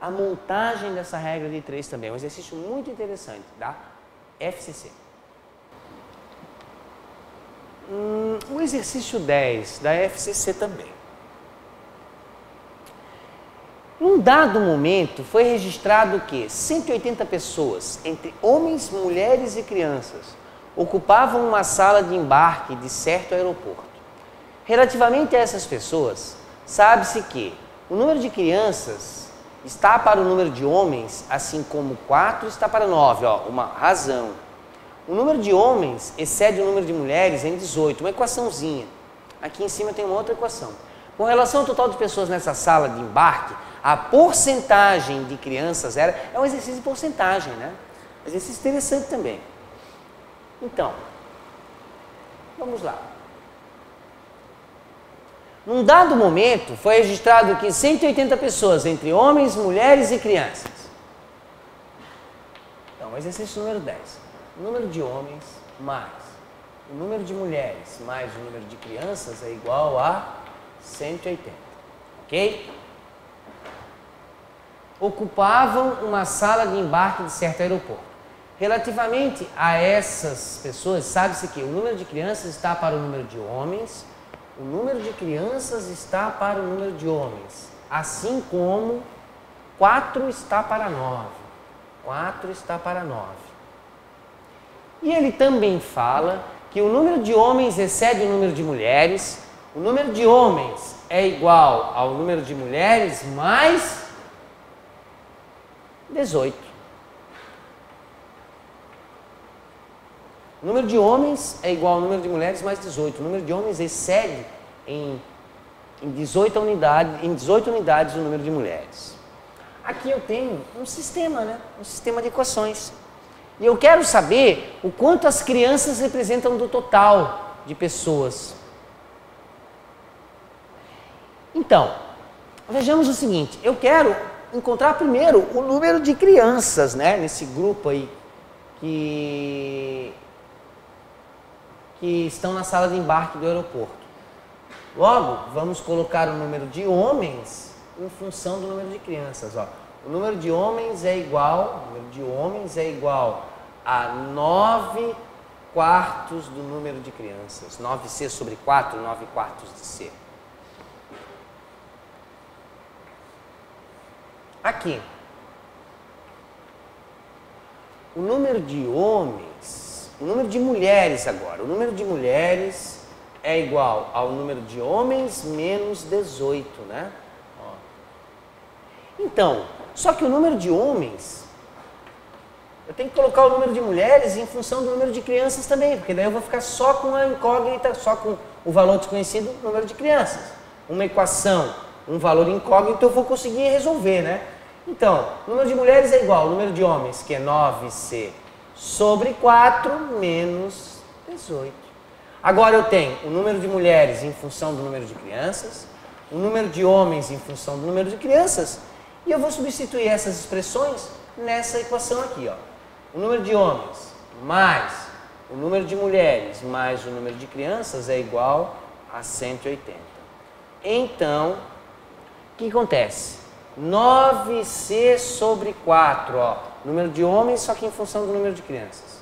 a montagem dessa regra de 3 também, é um exercício muito interessante, da FCC. O exercício 10 da FCC também. Num dado momento, foi registrado que 180 pessoas, entre homens, mulheres e crianças, ocupavam uma sala de embarque de certo aeroporto. Relativamente a essas pessoas, sabe-se que o número de crianças está para o número de homens, assim como 4 está para 9, ó, uma razão. O número de homens excede o número de mulheres em 18, uma equaçãozinha. Aqui em cima tem uma outra equação. Com relação ao total de pessoas nessa sala de embarque, a porcentagem de crianças é um exercício de porcentagem, né? Exercício interessante também. Então, vamos lá. Num dado momento, foi registrado que 180 pessoas, entre homens, mulheres e crianças. Então, exercício número 10. O número de homens mais o número de mulheres mais o número de crianças é igual a 180. Ok? Ocupavam uma sala de embarque de certo aeroporto. Relativamente a essas pessoas, sabe-se que o número de crianças está para o número de homens, o número de crianças está para o número de homens, assim como 4 está para 9. 4 está para 9. E ele também fala que o número de homens excede o número de mulheres, o número de homens é igual ao número de mulheres mais 18. O número de homens é igual ao número de mulheres mais 18. O número de homens excede em 18 unidades o número de mulheres. Aqui eu tenho um sistema, né? Um sistema de equações. E eu quero saber o quanto as crianças representam do total de pessoas. Então, vejamos o seguinte, eu quero encontrar primeiro o número de crianças, né, nesse grupo aí que estão na sala de embarque do aeroporto. Logo, vamos colocar o número de homens em função do número de crianças. Ó. O número de homens é igual a 9 quartos do número de crianças. 9C sobre 4, 9 quartos de C. Aqui. O número de homens, o número de mulheres agora. O número de mulheres é igual ao número de homens menos 18, né? Ó. Então, só que o número de homens, eu tenho que colocar o número de mulheres em função do número de crianças também, porque daí eu vou ficar só com a incógnita, só com o valor desconhecido, número de crianças. Uma equação, um valor incógnito, eu vou conseguir resolver, né? Então, o número de mulheres é igual ao número de homens, que é 9C sobre 4 menos 18. Agora eu tenho o número de mulheres em função do número de crianças, o número de homens em função do número de crianças, e eu vou substituir essas expressões nessa equação aqui, ó. O número de homens mais o número de mulheres mais o número de crianças é igual a 180. Então, o que acontece? 9C sobre 4, ó, número de homens, só que em função do número de crianças,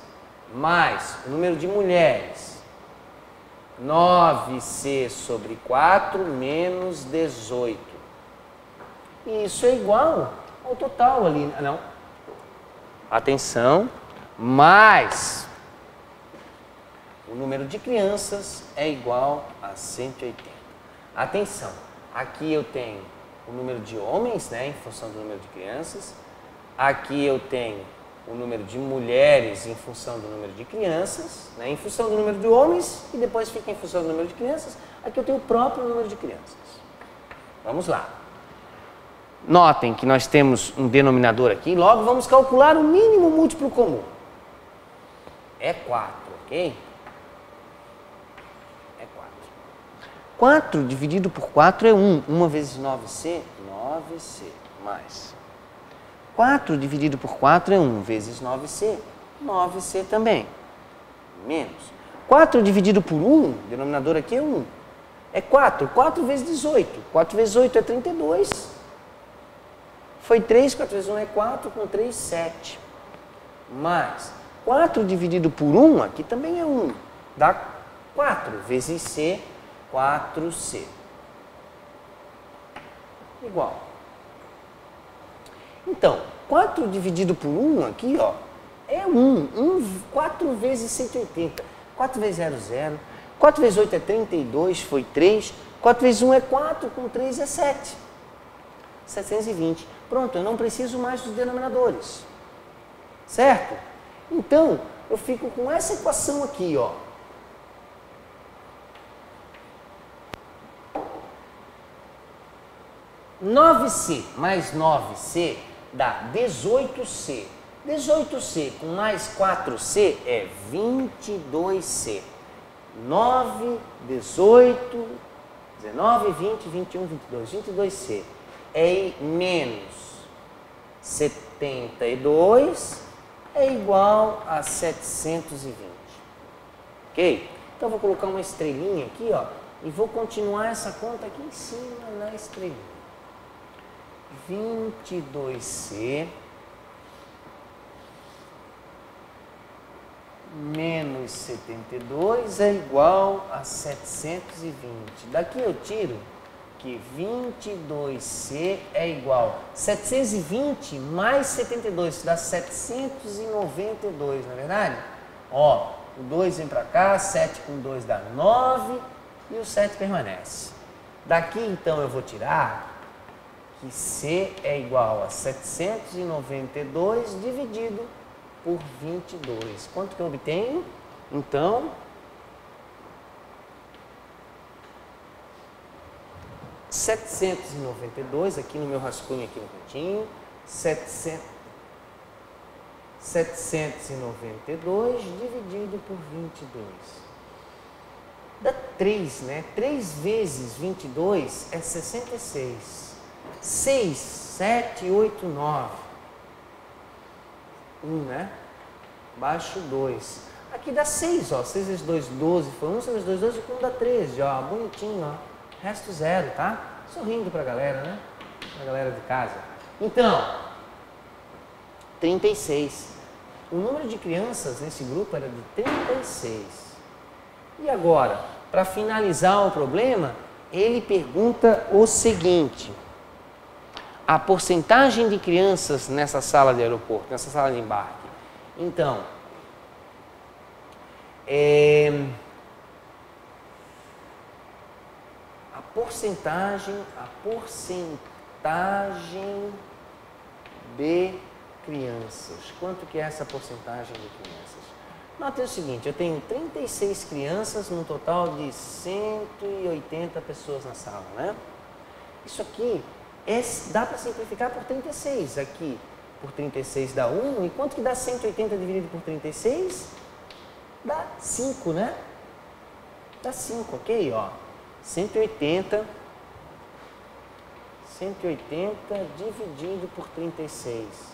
mais o número de mulheres, 9C sobre 4 menos 18. E isso é igual ao total ali, não? Atenção, mais o número de crianças é igual a 180. Atenção, aqui eu tenho o número de homens, né, em função do número de crianças. Aqui eu tenho o número de mulheres em função do número de crianças, né, em função do número de homens, e depois fica em função do número de crianças. Aqui eu tenho o próprio número de crianças. Vamos lá. Notem que nós temos um denominador aqui, logo vamos calcular o mínimo múltiplo comum. É 4, ok? 4 dividido por 4 é 1. 1 vezes 9C, 9C, mais. 4 dividido por 4 é 1 vezes 9C, 9C também, menos. 4 dividido por 1, denominador aqui é 1, é 4. 4 vezes 18, 4 vezes 8 é 32. Foi 3, 4 vezes 1 é 4, com 3, 7. Mais 4 dividido por 1, aqui também é 1, dá 4 vezes C, 4C. Igual. Então, 4 dividido por 1 aqui, ó, é 1. 4 vezes 180. 4 vezes 0, 0. 4 vezes 8 é 32, foi 3. 4 vezes 1 é 4, com 3 é 7. 720. Pronto, eu não preciso mais dos denominadores. Certo? Então, eu fico com essa equação aqui, ó. 9C mais 9C dá 18C. 18C com mais 4C é 22C. 9, 18, 19, 20, 21, 22. 22C é menos 72 é igual a 720. Ok? Então, vou colocar uma estrelinha aqui, ó, e vou continuar essa conta aqui em cima na estrelinha. 22C menos 72 é igual a 720. Daqui eu tiro que 22C é igual a 720 mais 72, dá 792, não é verdade? Ó, o 2 vem para cá, 7 com 2 dá 9 e o 7 permanece. Daqui então eu vou tirar que C é igual a 792 dividido por 22. Quanto que eu obtenho? Então, 792, aqui no meu rascunho, aqui no cantinho, 792 dividido por 22. Dá 3, né? 3 vezes 22 é 66. 6, 7, 8, 9. 1, né? Baixo 2. Aqui dá 6, ó. 6 vezes 2, 12. Foi 1, 6 vezes 2, 12. E 1 dá 13, ó. Bonitinho, ó. Resto 0, tá? Sorrindo pra galera, né? Pra galera de casa. Então, 36. O número de crianças nesse grupo era de 36. E agora, para finalizar o problema, ele pergunta o seguinte: a porcentagem de crianças nessa sala de aeroporto, nessa sala de embarque. Então, a porcentagem de crianças. Quanto que é essa porcentagem de crianças? Nota o seguinte, eu tenho 36 crianças num total de 180 pessoas na sala, né? Isso aqui dá para simplificar por 36. Aqui por 36 dá 1. E quanto que dá 180 dividido por 36? Dá 5, né? Dá 5, ok? Ó, 180 dividido por 36.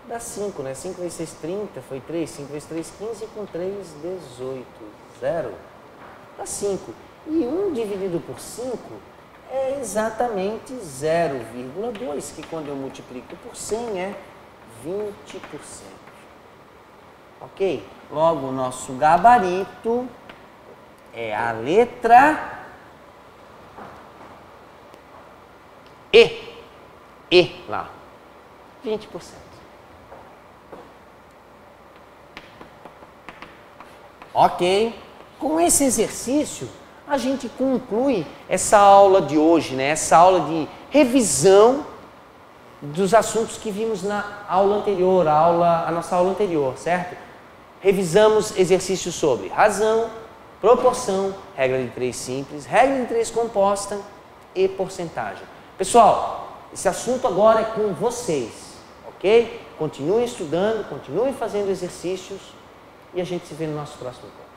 Dá 5, né? 5 vezes 6, 30, foi 3. 5 vezes 3, 15 e com 3, 18. 0. Dá 5. E 1 dividido por 5 é exatamente 0,2, que quando eu multiplico por 100 é 20%. Ok? Logo, o nosso gabarito é a letra E. E lá. 20%. Ok? Com esse exercício, a gente conclui essa aula de hoje, né? Essa aula de revisão dos assuntos que vimos na aula anterior, a nossa aula anterior, certo? Revisamos exercícios sobre razão, proporção, regra de 3 simples, regra de 3 composta e porcentagem. Pessoal, esse assunto agora é com vocês, ok? Continuem estudando, continuem fazendo exercícios e a gente se vê no nosso próximo encontro.